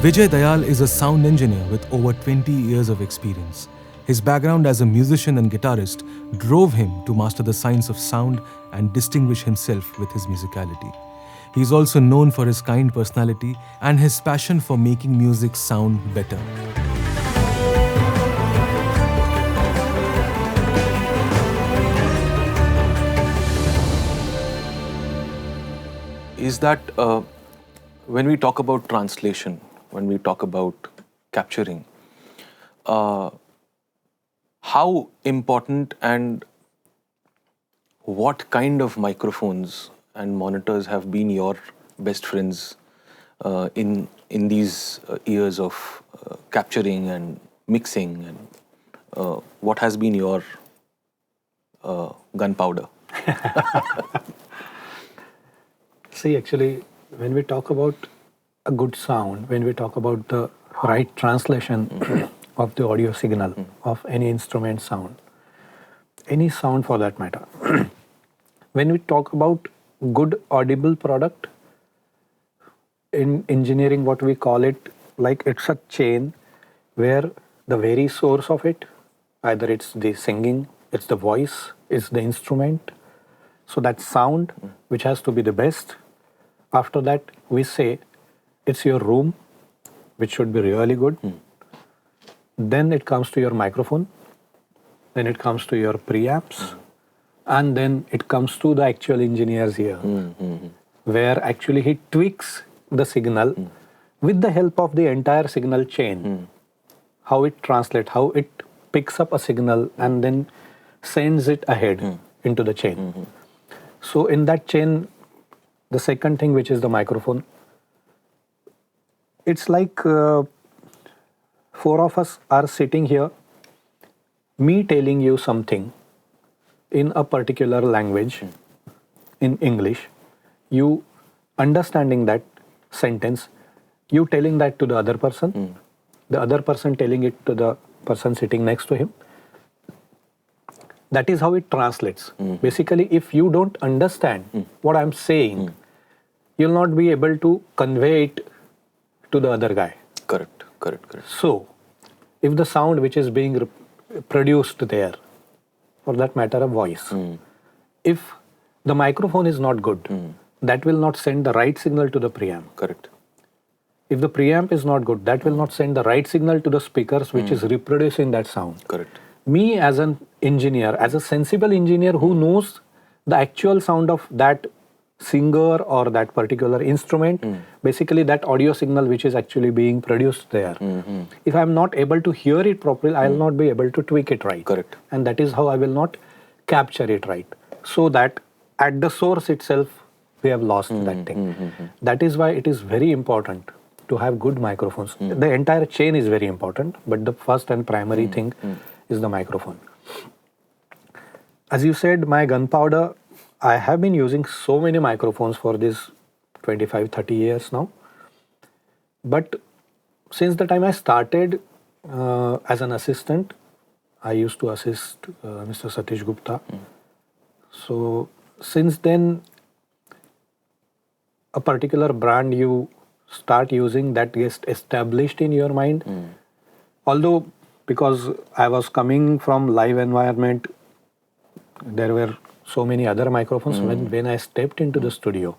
Vijay Dayal is a sound engineer with over 20 years of experience. His background as a musician and guitarist drove him to master the science of sound and distinguish himself with his musicality. He is also known for his kind personality and his passion for making music sound better. Is that when we talk about translation, when we talk about capturing, how important and what kind of microphones and monitors have been your best friends in these years of capturing and mixing, and what has been your gunpowder? See, actually, when we talk about a good sound, when we talk about the right translation of the audio signal of any instrument sound, any sound for that matter, when we talk about good audible product, in engineering what we call it, like it's a chain where the very source of it, either it's the singing, it's the voice, it's the instrument, so that sound which has to be the best. After that, we say it's your room, which should be really good. Then it comes to your microphone. Then it comes to your preamps. And then it comes to the actual engineer's ear, where actually he tweaks the signal with the help of the entire signal chain. How it translates, how it picks up a signal and then sends it ahead into the chain. So in that chain, the second thing, which is the microphone, it's like four of us are sitting here, me telling you something in a particular language, in English, you understanding that sentence, you telling that to the other person, the other person telling it to the person sitting next to him. That is how it translates. Basically, if you don't understand what I'm saying, you'll not be able to convey it to the other guy. Correct. So, if the sound which is being produced there, for that matter a voice, if the microphone is not good, that will not send the right signal to the preamp. Correct. If the preamp is not good, that will not send the right signal to the speakers which is reproducing that sound. Correct. Me as an engineer, as a sensible engineer who knows the actual sound of that singer or that particular instrument, basically that audio signal which is actually being produced there. If I'm not able to hear it properly, I'll not be able to tweak it right. Correct. And that is how I will not capture it right. So that at the source itself, we have lost that thing. That is why it is very important to have good microphones. The entire chain is very important, but the first and primary thing is the microphone. As you said, my gunpowder, I have been using so many microphones for this 25-30 years now. But since the time I started as an assistant, I used to assist Mr. Satish Gupta. So since then, a particular brand you start using that gets established in your mind. Although because I was coming from live environment, there were so many other microphones. When I stepped into the studio,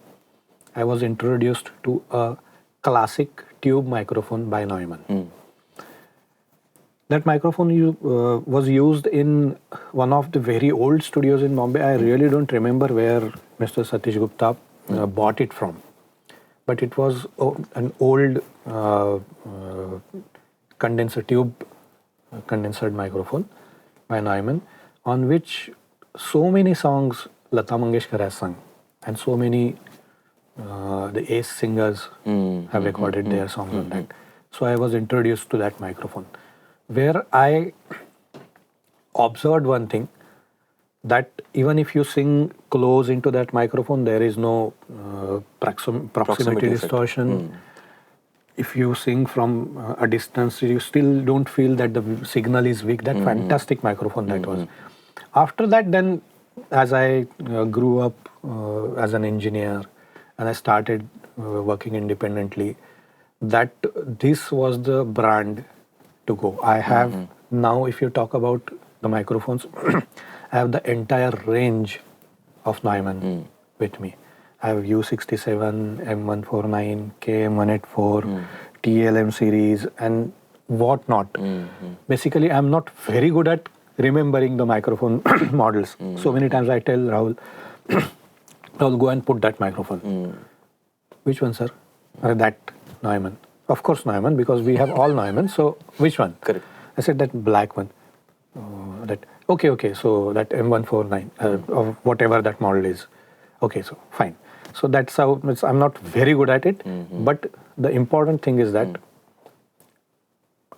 I was introduced to a classic tube microphone by Neumann. That microphone was used in one of the very old studios in Bombay. I really don't remember where Mr. Satish Gupta bought it from. But it was an old condenser microphone by Neumann, on which so many songs Lata Mangeshkar has sung, and so many the ace singers have recorded their songs on that. So I was introduced to that microphone, where I observed one thing, that even if you sing close into that microphone, there is no proximity distortion. If you sing from a distance, you still don't feel that the signal is weak. That fantastic microphone that was. After that, then, as I grew up as an engineer and I started working independently, that this was the brand to go. I have now, if you talk about the microphones, I have the entire range of Neumann with me. I have U67, M149, KM184, TLM series, and whatnot. Basically, I'm not very good at remembering the microphone models. So many times I tell Rahul, Rahul, go and put that microphone. Which one, sir? That Neumann. Of course, Neumann, because we have all Neumann. So, which one? Correct. I said that black one. Okay. So that M149, or whatever that model is. Okay, so fine. So that's how I'm not very good at it. But the important thing is that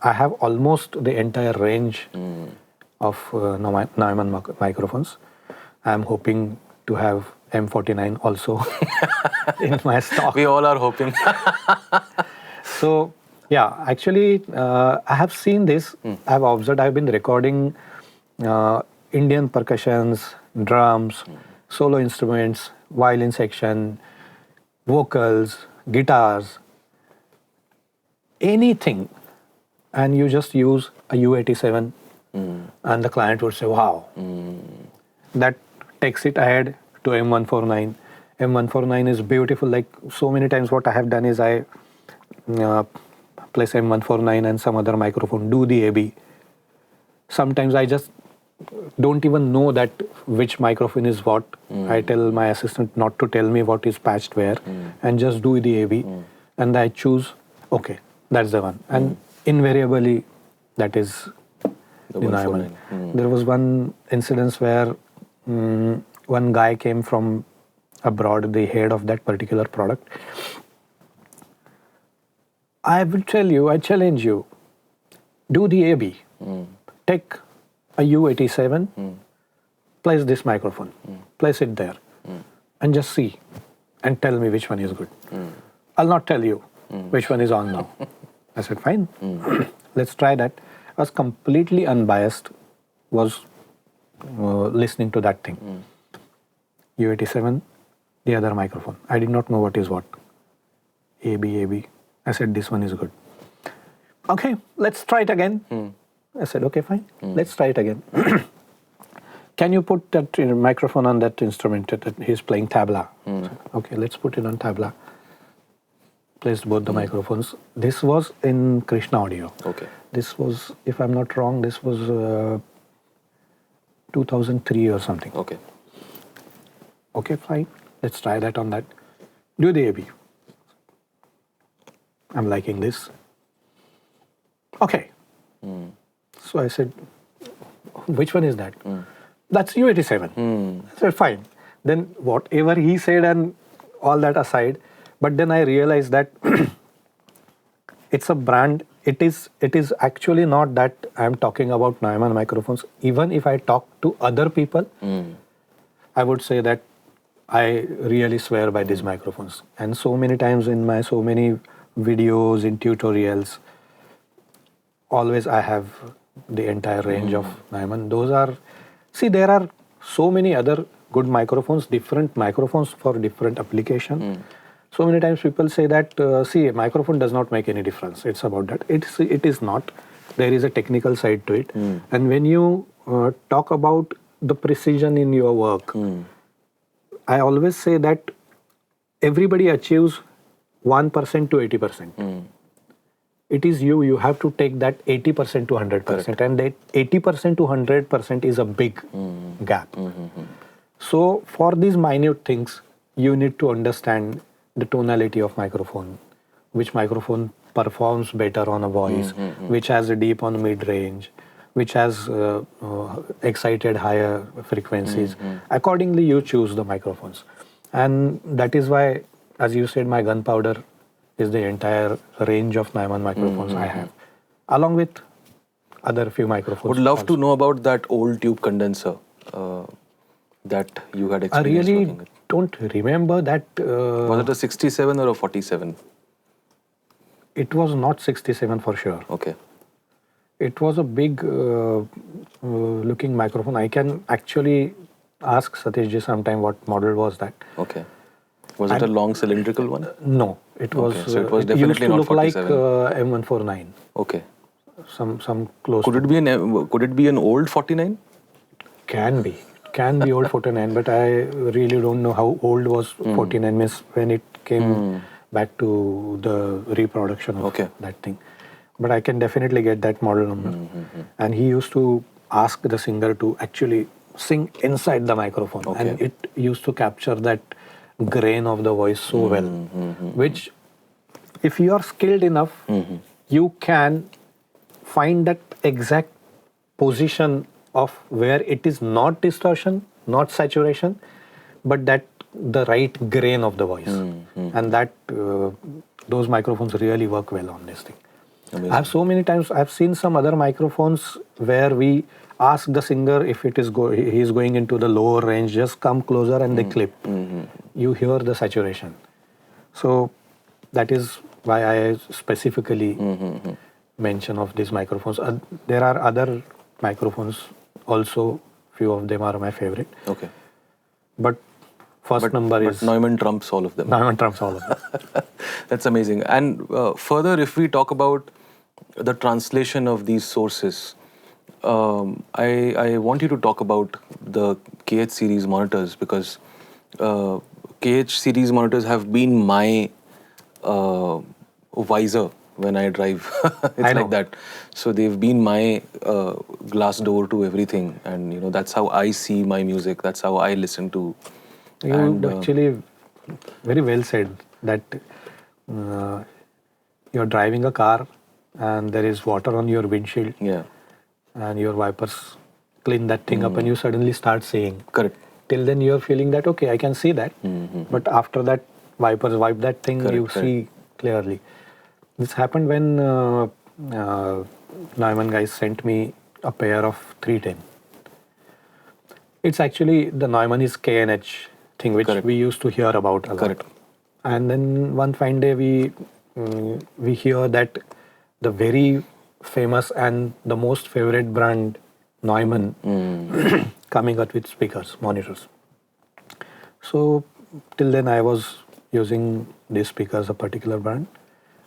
I have almost the entire range of Neumann microphones. I'm hoping to have M49 also in my stock. We all are hoping. So, yeah, actually, I have seen this. I have observed, I've been recording Indian percussions, drums, solo instruments, violin section, vocals, guitars, anything. And you just use a U87 and the client would say, wow, that takes it ahead to M149. M149 is beautiful. Like so many times what I have done is I place M149 and some other microphone, do the AB. Sometimes I just don't even know that which microphone is what. I tell my assistant not to tell me what is patched where and just do the AB. And I choose, okay, that's the one. And invariably, that is the Neumann. There was one incident where one guy came from abroad, the head of that particular product. I will tell you, I challenge you, do the AB. Take a U87, place this microphone, place it there, and just see and tell me which one is good. I'll not tell you which one is on now. I said, fine, let's try that. I was completely unbiased, was listening to that thing. U87, the other microphone. I did not know what is what. AB. I said, this one is good. Okay, let's try it again. I said, okay, fine. Let's try it again. Can you put that microphone on that instrument that he's playing tabla? Okay, let's put it on tabla. Placed both the microphones. This was in Krishna Audio. Okay. This was, if I'm not wrong, this was 2003 or something. Okay. Okay, fine. Let's try that on that. Do the AB. I'm liking this. Okay. So I said, which one is that? That's U87. I said, fine. Then whatever he said and all that aside, but then I realized that it's a brand. It is actually not that I'm talking about Neumann microphones. Even if I talk to other people, I would say that I really swear by these microphones. And so many times in my so many videos, in tutorials, always I have the entire range of Neumann. Those are, see, there are so many other good microphones, different microphones for different application. So many times people say that, see, a microphone does not make any difference. It's about that. It is not. There is a technical side to it. And when you talk about the precision in your work, I always say that everybody achieves 1% to 80%. It is you have to take that 80% to 100%. Correct. And that 80% to 100% is a big gap. So for these minute things, you need to understand the tonality of microphone, which microphone performs better on a voice, which has a deep on mid-range, which has excited higher frequencies. Accordingly, you choose the microphones. And that is why, as you said, my gunpowder is the entire range of Neumann microphones I have, along with other few microphones. Would love to know about that old tube condenser that you had experienced. I really don't remember that. Was it a 67 or a 47? It was not 67 for sure. Okay. It was a big looking microphone. I can actually ask Satishji sometime what model was that. Okay. Was it a long cylindrical one? No, it was. Okay, so it was used definitely to not look like 47. M149. Okay. Some close. Could it be an old 49? Can be old 49, but I really don't know how old was 49 means when it came back to the reproduction of that thing. But I can definitely get that model number. And he used to ask the singer to actually sing inside the microphone, and it used to capture that grain of the voice so well, which if you are skilled enough, you can find that exact position of where it is not distortion, not saturation, but that the right grain of the voice. And that those microphones really work well on this thing. Amazing. I've so many times I've seen some other microphones where we ask the singer if it is he is going into the lower range, just come closer and they clip. You hear the saturation. So that is why I specifically mention of these microphones. There are other microphones also. Few of them are my favorite. Okay. But number is Neumann trumps all of them. Neumann trumps all of them. That's amazing. And further, if we talk about the translation of these sources, I want you to talk about the KH series monitors, because KH series monitors have been my visor when I drive. It's like that. So they've been my glass door to everything, and that's how I see my music. That's how I listen to. You actually very well said that you're driving a car and there is water on your windshield. Yeah. And your wipers clean that thing up and you suddenly start saying. Correct. Till then you're feeling that, okay, I can see that. But after that, wipers wipe that thing, see clearly. This happened when Neumann guys sent me a pair of 310. It's actually, the Neumann is KNH thing, which we used to hear about a lot. And then one fine day we hear that the very famous and the most favorite brand Neumann coming up with speakers, monitors. So till then I was using these speakers, a particular brand,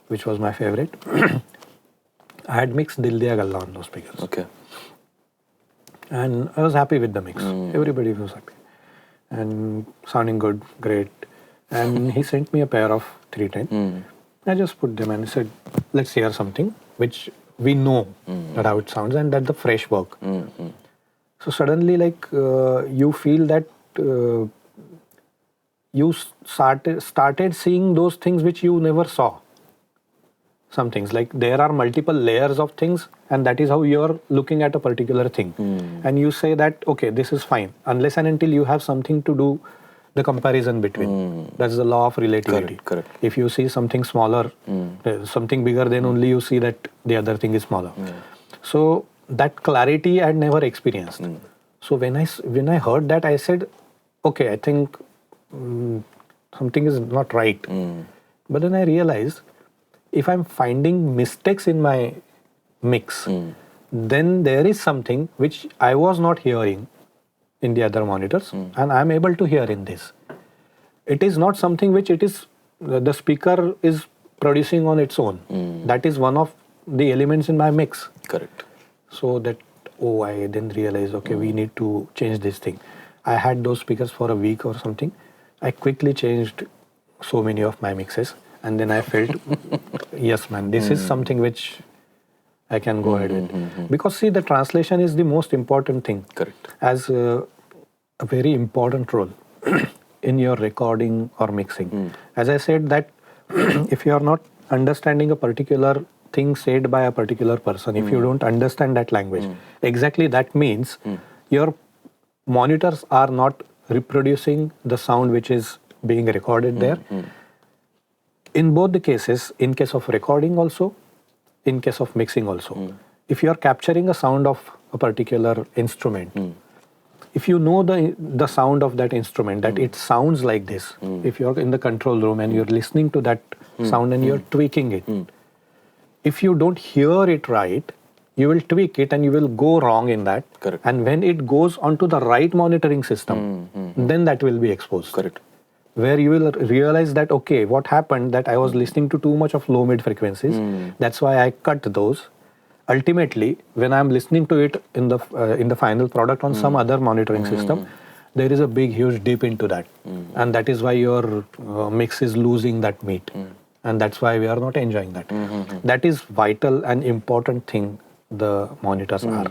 which was my favorite. I had mixed Dil Diya Galla on those speakers. Okay. And I was happy with the mix. Everybody was happy. And sounding good, great. And he sent me a pair of 310. I just put them and said, let's hear something which we know that how it sounds and that the fresh work. So suddenly you feel that you started seeing those things which you never saw. Some things like there are multiple layers of things, and that is how you're looking at a particular thing. And you say that, okay, this is fine, unless and until you have something to do the comparison between. That's the law of relativity. Correct. If you see something smaller, something bigger, then only you see that the other thing is smaller. So that clarity I had never experienced. So when I heard that, I said, okay, I think something is not right. But then I realized, if I'm finding mistakes in my mix, then there is something which I was not hearing in the other monitors, and I'm able to hear in this. It is not something which the speaker is producing on its own. That is one of the elements in my mix. Correct. So that, I then realized, okay, we need to change this thing. I had those speakers for a week or something. I quickly changed so many of my mixes. And then I felt, yes, man, this is something which I can go ahead with. Because see, the translation is the most important thing. Correct. As a very important role in your recording or mixing. As I said that if you are not understanding a particular thing said by a particular person, if you don't understand that language, exactly that means your monitors are not reproducing the sound which is being recorded there. In both the cases, in case of recording also, in case of mixing also, if you are capturing a sound of a particular instrument, if you know the sound of that instrument, that it sounds like this, if you're in the control room and you're listening to that sound and you're tweaking it, if you don't hear it right, you will tweak it and you will go wrong in that. Correct. And when it goes onto the right monitoring system, then that will be exposed. Correct. where you will realize that, okay, what happened that I was listening to too much of low mid frequencies. That's why I cut those. Ultimately, when I'm listening to it in the final product on some other monitoring system, there is a big, huge dip into that. And that is why your mix is losing that meat. And that's why we are not enjoying that. That is vital and important thing the monitors are.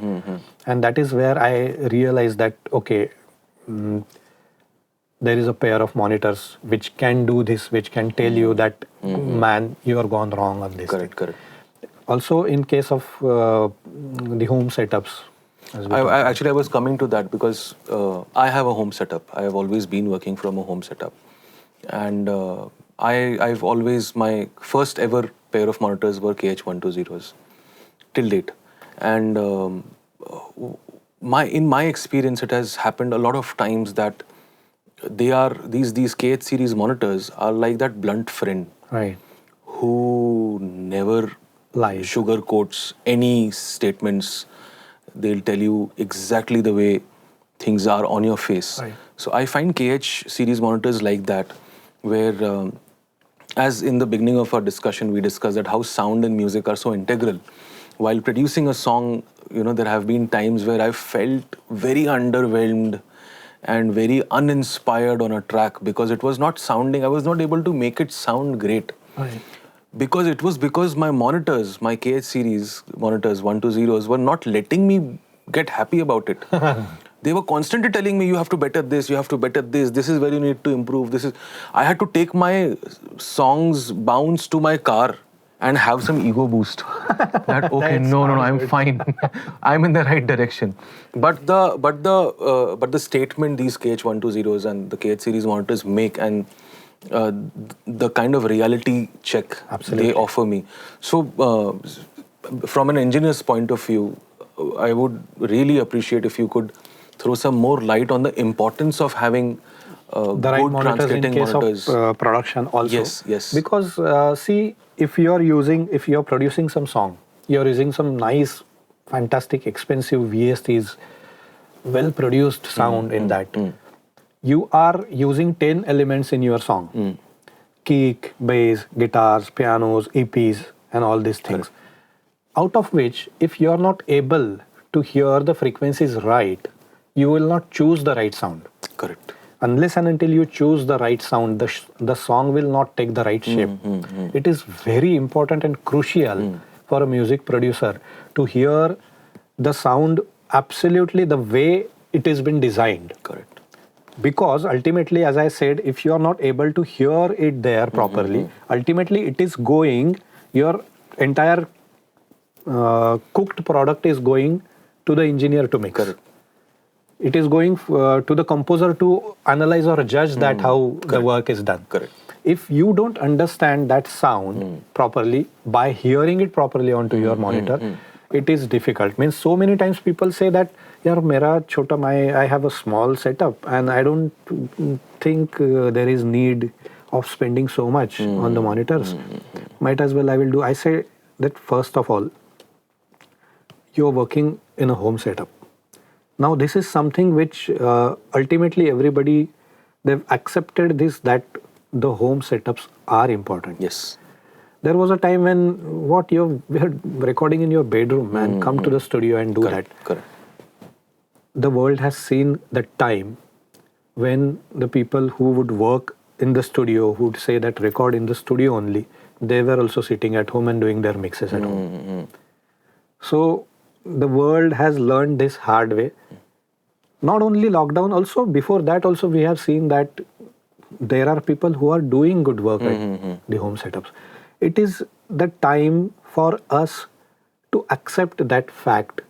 And that is where I realized that, okay, there is a pair of monitors which can do this, which can tell you that, man, you are gone wrong on this. Correct. Also, in case of the home setups, I was coming to that because I have a home setup. I have always been working from a home setup, and I've always, my first ever pair of monitors were KH120s till date, and in my experience, it has happened a lot of times that these KH series monitors are like that blunt friend, right, who never sugarcoats any statements. They'll tell you exactly the way things are on your face. Right. So I find KH series monitors like that, where as in the beginning of our discussion, we discussed that how sound and music are so integral. While producing a song, there have been times where I've felt very underwhelmed and very uninspired on a track because it was not sounding, I was not able to make it sound great. right. Because my monitors, my KH series monitors, 120s, were not letting me get happy about it. They were constantly telling me, you have to better this, you have to better this is where you need to improve. I had to take my songs bounce to my car and have some ego boost. That, okay, no, I'm fine. I'm in the right direction. But the statement these KH120s and the KH series monitors make, and the kind of reality check they offer me. So, from an engineer's point of view, I would really appreciate if you could throw some more light on the importance of having the good right monitors translating in case monitors. of production also. Yes. Because see, if you're producing some song, you're using some nice, fantastic, expensive VSTs, well-produced sound in that. You are using 10 elements in your song. Kick, bass, guitars, pianos, EPs, and all these things. Correct. Out of which, if you are not able to hear the frequencies right, you will not choose the right sound. Correct. Unless and until you choose the right sound, the song will not take the right shape. It is very important and crucial for a music producer to hear the sound absolutely the way it has been designed. Correct. Because ultimately, as I said, if you are not able to hear it there properly, ultimately it is going, your entire cooked product is going to the engineer to mix. Correct. It is going to the composer to analyze or judge that how the work is done. Correct. If you don't understand that sound properly, by hearing it properly onto your monitor, it is difficult. Means so many times people say that, yaar, mera chota, I have a small setup and I don't think there is need of spending so much on the monitors. Might as well I will do. I say that first of all, you're working in a home setup. Now this is something which ultimately everybody, they've accepted this, that the home setups are important. Yes. There was a time when we are recording in your bedroom, man, come to the studio and do that. Correct. The world has seen the time when the people who would work in the studio, who would say that record in the studio only, they were also sitting at home and doing their mixes at home. So the world has learned this hard way. Not only lockdown, also before that also we have seen that there are people who are doing good work at the home setups. It is the time for us to accept that fact.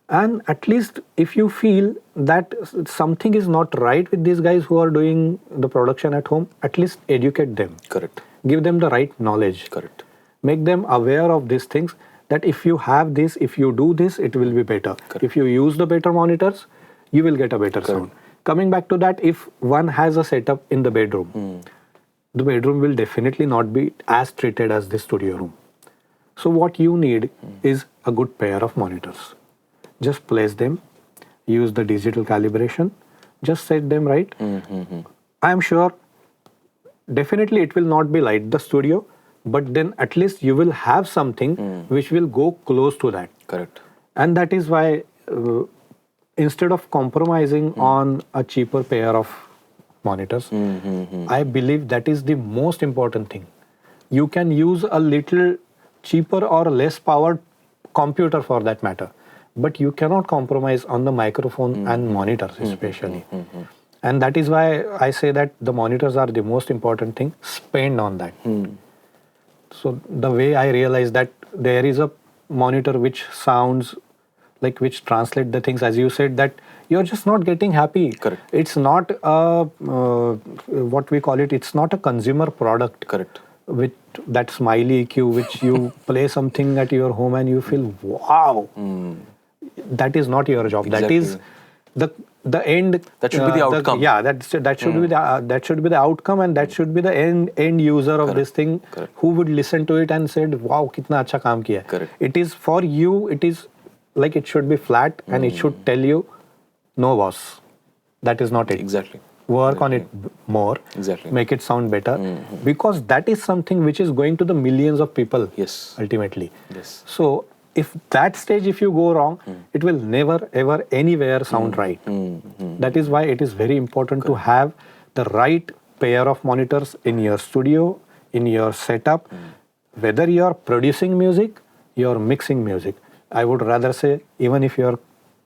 And at least if you feel that something is not right with these guys who are doing the production at home, at least educate them. Correct. Give them the right knowledge. Correct. Make them aware of these things, that if you have this, if you do this, it will be better. Correct. If you use the better monitors, you will get a better sound. Coming back to that, if one has a setup in the bedroom, the bedroom will definitely not be as treated as the studio room. So what you need is a good pair of monitors. Just place them, use the digital calibration, just set them right. I am sure definitely it will not be like the studio, but then at least you will have something which will go close to that. Correct. And that is why instead of compromising on a cheaper pair of monitors, I believe that is the most important thing. You can use a little cheaper or less powered computer for that matter, but you cannot compromise on the microphone and monitors especially. And that is why I say that the monitors are the most important thing. Spend on that. So the way I realize that there is a monitor which sounds like, which translate the things, as you said, that you're just not getting happy. Correct. It's not a what we call it. It's not a consumer product. Correct. With that smiley EQ, which you play something at your home and you feel wow. That is not your job. Exactly. That is the end. That should be the outcome. That should be the outcome, and that should be the end user of this thing. Correct. Who would listen to it and said, "Wow, kitna acha kaam kiya." Correct. It is for you. It is like it should be flat, and it should tell you, "No, boss, that is not it." Exactly. Work on it more. Exactly. Make it sound better, because that is something which is going to the millions of people. Yes. Ultimately. Yes. So if that stage, if you go wrong, it will never ever anywhere sound right. That is why it is very important to have the right pair of monitors in your studio, in your setup. Whether you are producing music, you are mixing music. I would rather say, even if you are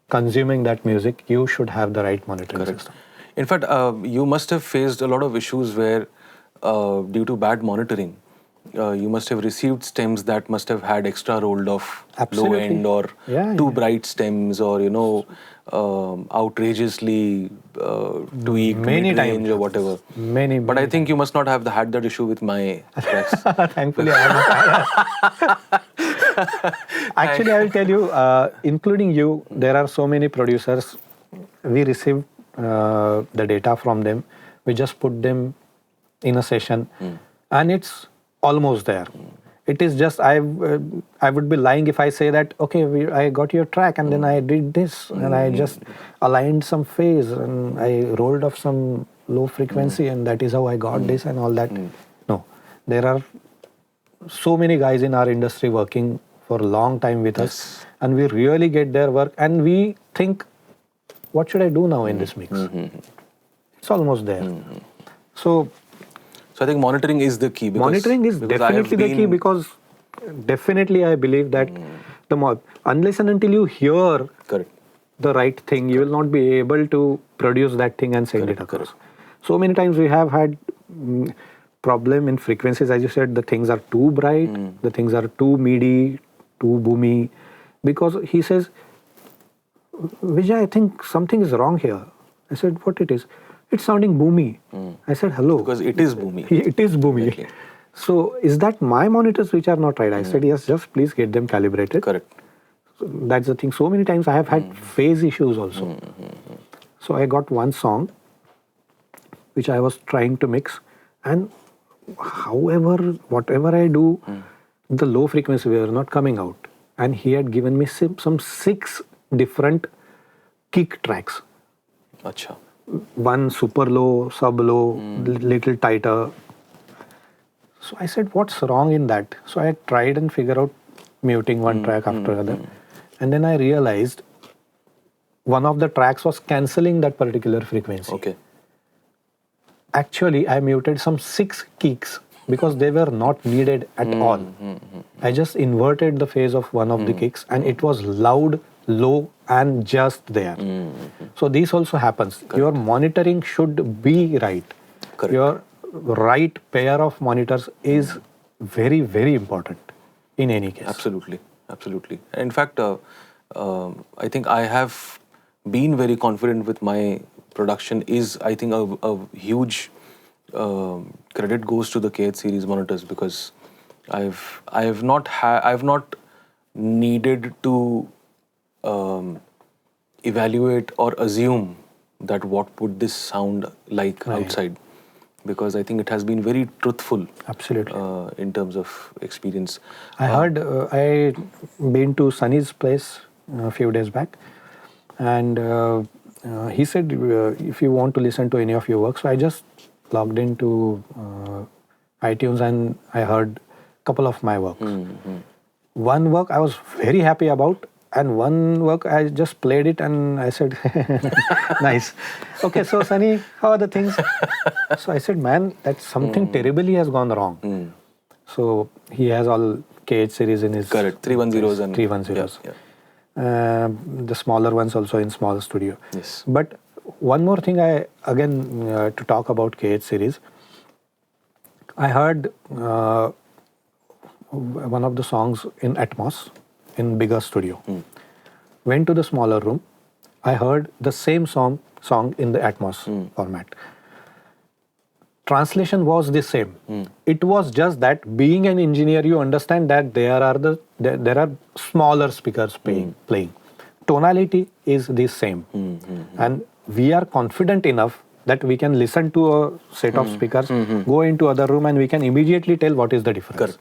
consuming that music, you should have the right monitoring system. In fact, you must have faced a lot of issues where, due to bad monitoring, you must have received stems that must have had extra rolled off low end, or too bright stems, or outrageously tweaked mid-range or whatever. But I think you must not have had that issue with my tracks. Thankfully, I have not. Actually, I will tell you, including you, there are so many producers. We received the data from them. We just put them in a session, and it's almost there. It is just, I would be lying if I say that, okay, I got your track and then I did this and I just aligned some phase and I rolled off some low frequency and that is how I got this and all that. No, there are so many guys in our industry working for a long time with us, and we really get their work and we think, what should I do now in this mix? It's almost there. So I think monitoring is the key. Monitoring is definitely the key, because definitely I believe that unless and until you hear the right thing, you will not be able to produce that thing and send it across. So many times we have had problem in frequencies, as you said, the things are too bright, the things are too meaty, too boomy, because he says, Vijay, I think something is wrong here. I said, what it is? It's sounding boomy. I said, hello. Because it is boomy. It is boomy. Exactly. So, is that my monitors which are not right? I said, yes, just please get them calibrated. Correct. So that's the thing. So many times I have had phase issues also. So I got one song which I was trying to mix, and whatever I do, the low frequency were not coming out. And he had given me some 6 different kick tracks. Acha. One super low, sub low, little tighter. So I said, what's wrong in that? So I tried and figured out muting one track after another. And then I realized one of the tracks was cancelling that particular frequency. Okay. Actually, I muted some 6 kicks because they were not needed at all. I just inverted the phase of one of the kicks and it was loud, low and just there. So this also happens. Correct. Your monitoring should be right. Correct. Your right pair of monitors is very, very important in any case. Absolutely. Absolutely. In fact, I think I have been very confident with my production. Is, I think, a huge credit goes to the KH series monitors, because I've not needed to evaluate or assume that what would this sound like outside, because I think it has been very truthful. Absolutely. In terms of experience. I heard, I been to Sunny's place a few days back, and he said, if you want to listen to any of your work, so I just logged into iTunes and I heard a couple of my works. One work I was very happy about, and one work I just played it and I said, nice. Okay, so Sunny, how are the things? So I said, man, that something terribly has gone wrong. So he has all KH series in his... Correct, 310s and... 310s. Yeah. The smaller ones also in small studio. Yes. But one more thing to talk about KH series, I heard one of the songs in Atmos in bigger studio. Went to the smaller room. I heard the same song in the Atmos format. Translation was the same. It was just that being an engineer, you understand that there are smaller speakers playing. Tonality is the same, and we are confident enough that we can listen to a set of speakers, go into other room, and we can immediately tell what is the difference. Correct.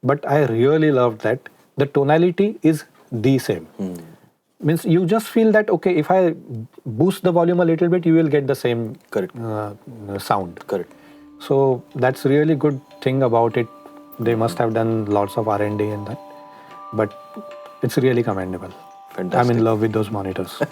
But I really loved that the tonality is the same. Means you just feel that, okay, if I boost the volume a little bit, you will get the same sound. Correct. So that's really good thing about it. They must have done lots of R&D in that, but it's really commendable. Fantastic. I'm in love with those monitors.